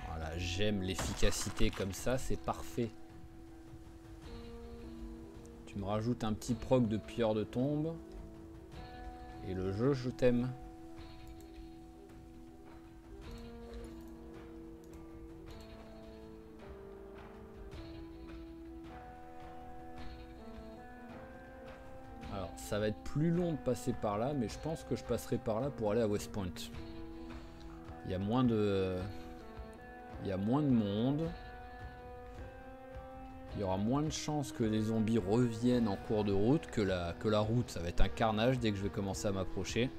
Voilà, j'aime l'efficacité comme ça, c'est parfait. Tu me rajoutes un petit proc de pilleur de tombe. Et le jeu, je t'aime. Alors, ça va être plus long de passer par là, mais je pense que je passerai par là pour aller à West Point. Il y a moins de... Il y a moins de monde. Il y aura moins de chances que les zombies reviennent en cours de route que la route. Ça va être un carnage dès que je vais commencer à m'approcher.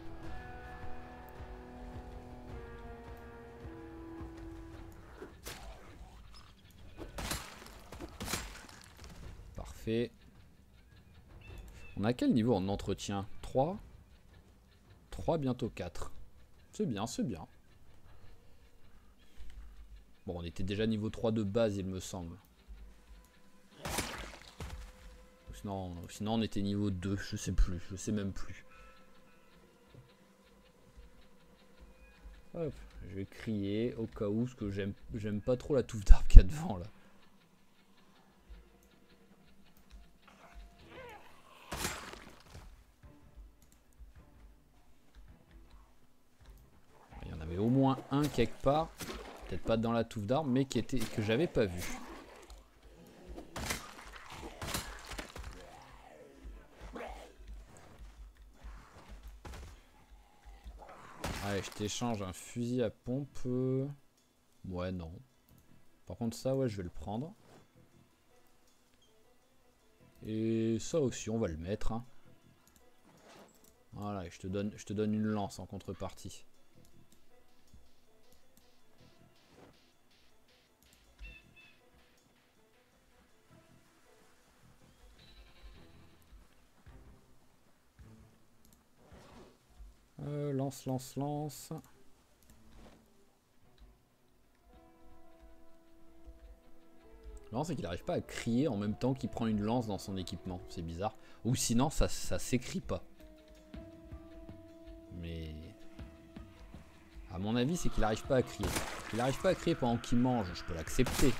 Parfait. On a quel niveau en entretien? 3 3, bientôt 4. C'est bien, c'est bien. Bon, on était déjà niveau 3 de base, il me semble. Sinon on était niveau 2, je sais plus, je sais même plus. Hop, je vais crier au cas où, parce que j'aime pas trop la touffe d'arbre qu'il y a devant là. Il y en avait au moins un quelque part, peut-être pas dans la touffe d'arbre, mais que j'avais pas vu. Allez, je t'échange un fusil à pompe. Ouais, non. Par contre, ça, ouais, je vais le prendre. Et ça aussi, on va le mettre. Hein. Voilà, je te donne une lance en contrepartie. Lance, lance, lance. Non, c'est qu'il n'arrive pas à crier en même temps qu'il prend une lance dans son équipement. C'est bizarre. Ou sinon, ça s'écrit pas. Mais... à mon avis, c'est qu'il n'arrive pas à crier. Il n'arrive pas à crier pendant qu'il mange, je peux l'accepter.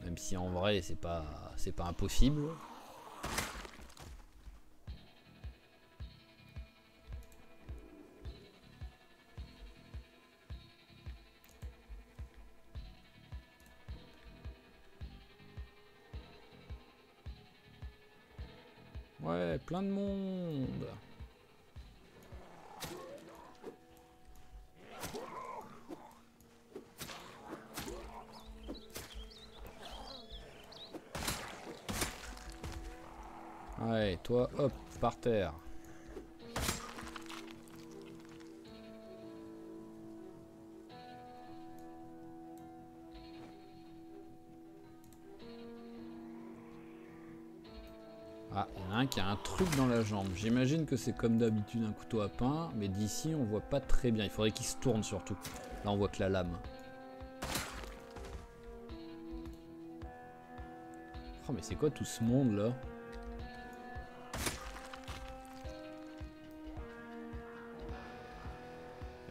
Même si en vrai, c'est pas impossible. Ouais, plein de monde. Ouais, toi, hop, par terre. Ah, il y en a un qui a un truc dans la jambe. J'imagine que c'est comme d'habitude un couteau à pain, mais d'ici on voit pas très bien. Il faudrait qu'il se tourne surtout. Là on voit que la lame. Oh mais c'est quoi tout ce monde là?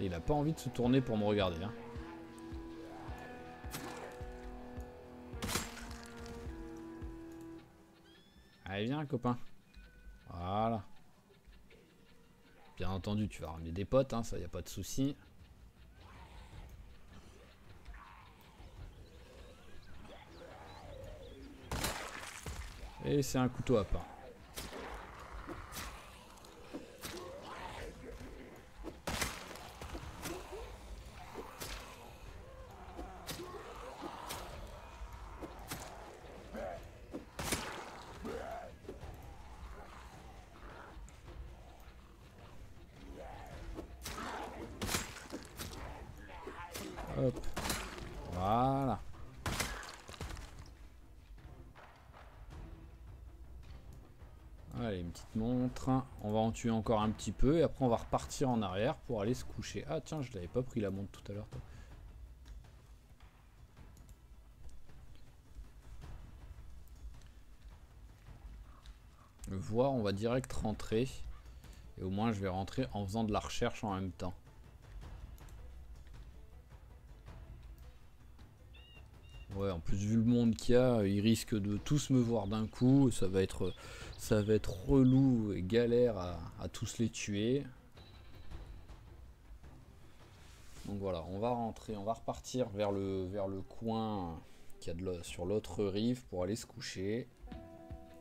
Et il a pas envie de se tourner pour me regarder. Hein. Allez viens copain. Voilà. Bien entendu tu vas ramener des potes, hein, ça y a pas de souci. Et c'est un couteau à pain. Hop. Voilà. Allez, une petite montre. On va en tuer encore un petit peu et après on va repartir en arrière pour aller se coucher. Ah tiens, je l'avais pas pris la montre tout à l'heure. Voir, on va direct rentrer. Et au moins je vais rentrer en faisant de la recherche en même temps. Ouais, en plus vu le monde qu'il y a, ils risquent de tous me voir d'un coup. Ça va être relou et galère à tous les tuer. Donc voilà, on va rentrer, on va repartir vers le coin qu'il y a sur l'autre rive pour aller se coucher.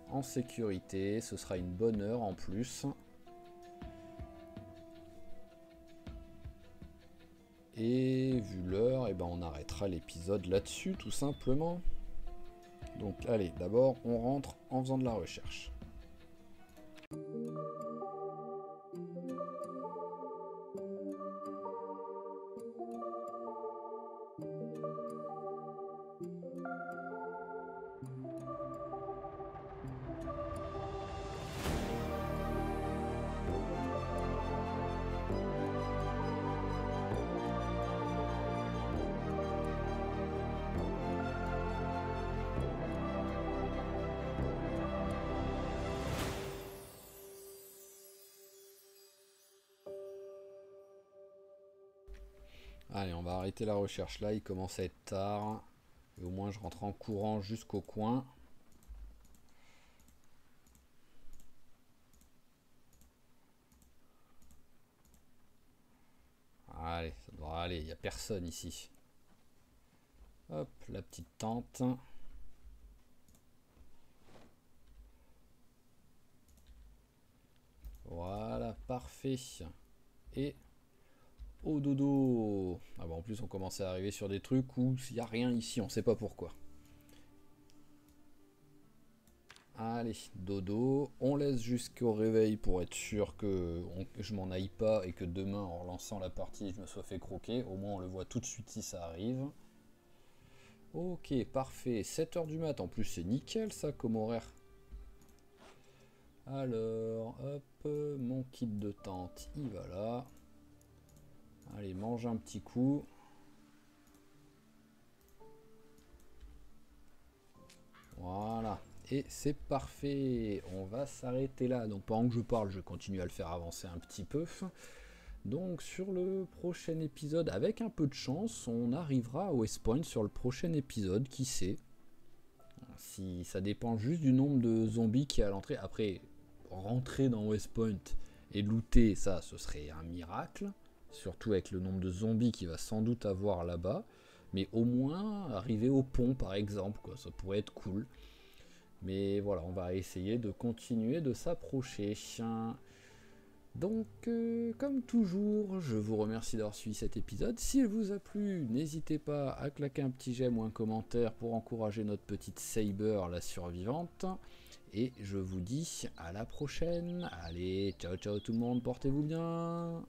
En sécurité, ce sera une bonne heure en plus. Et vu l'heure, eh ben on arrêtera l'épisode là-dessus tout simplement. Donc allez, d'abord on rentre en faisant de la recherche. Allez, on va arrêter la recherche là, il commence à être tard. Et au moins je rentre en courant jusqu'au coin. Allez, ça devrait aller, il n'y a personne ici. Hop, la petite tente. Voilà, parfait. Et au dodo. Ah bah en plus on commence à arriver sur des trucs où il n'y a rien ici, on sait pas pourquoi. Allez, dodo. On laisse jusqu'au réveil pour être sûr que je m'en aille pas et que demain en relançant la partie je me sois fait croquer. Au moins on le voit tout de suite si ça arrive. Ok, parfait. 7 h du mat, en plus c'est nickel ça comme horaire. Alors, hop, mon kit de tente, il va là. Allez, mange un petit coup. Voilà. Et c'est parfait. On va s'arrêter là. Donc pendant que je parle, je continue à le faire avancer un petit peu. Donc sur le prochain épisode, avec un peu de chance, on arrivera à West Point sur le prochain épisode, qui sait. Si ça dépend juste du nombre de zombies qui est à l'entrée. Après, rentrer dans West Point et looter, ça, ce serait un miracle. Surtout avec le nombre de zombies qu'il va sans doute avoir là-bas. Mais au moins, arriver au pont, par exemple, quoi, ça pourrait être cool. Mais voilà, on va essayer de continuer de s'approcher. Donc, comme toujours, je vous remercie d'avoir suivi cet épisode. S'il vous a plu, n'hésitez pas à claquer un petit j'aime ou un commentaire pour encourager notre petite Saber, la survivante. Et je vous dis à la prochaine. Allez, ciao ciao tout le monde, portez-vous bien.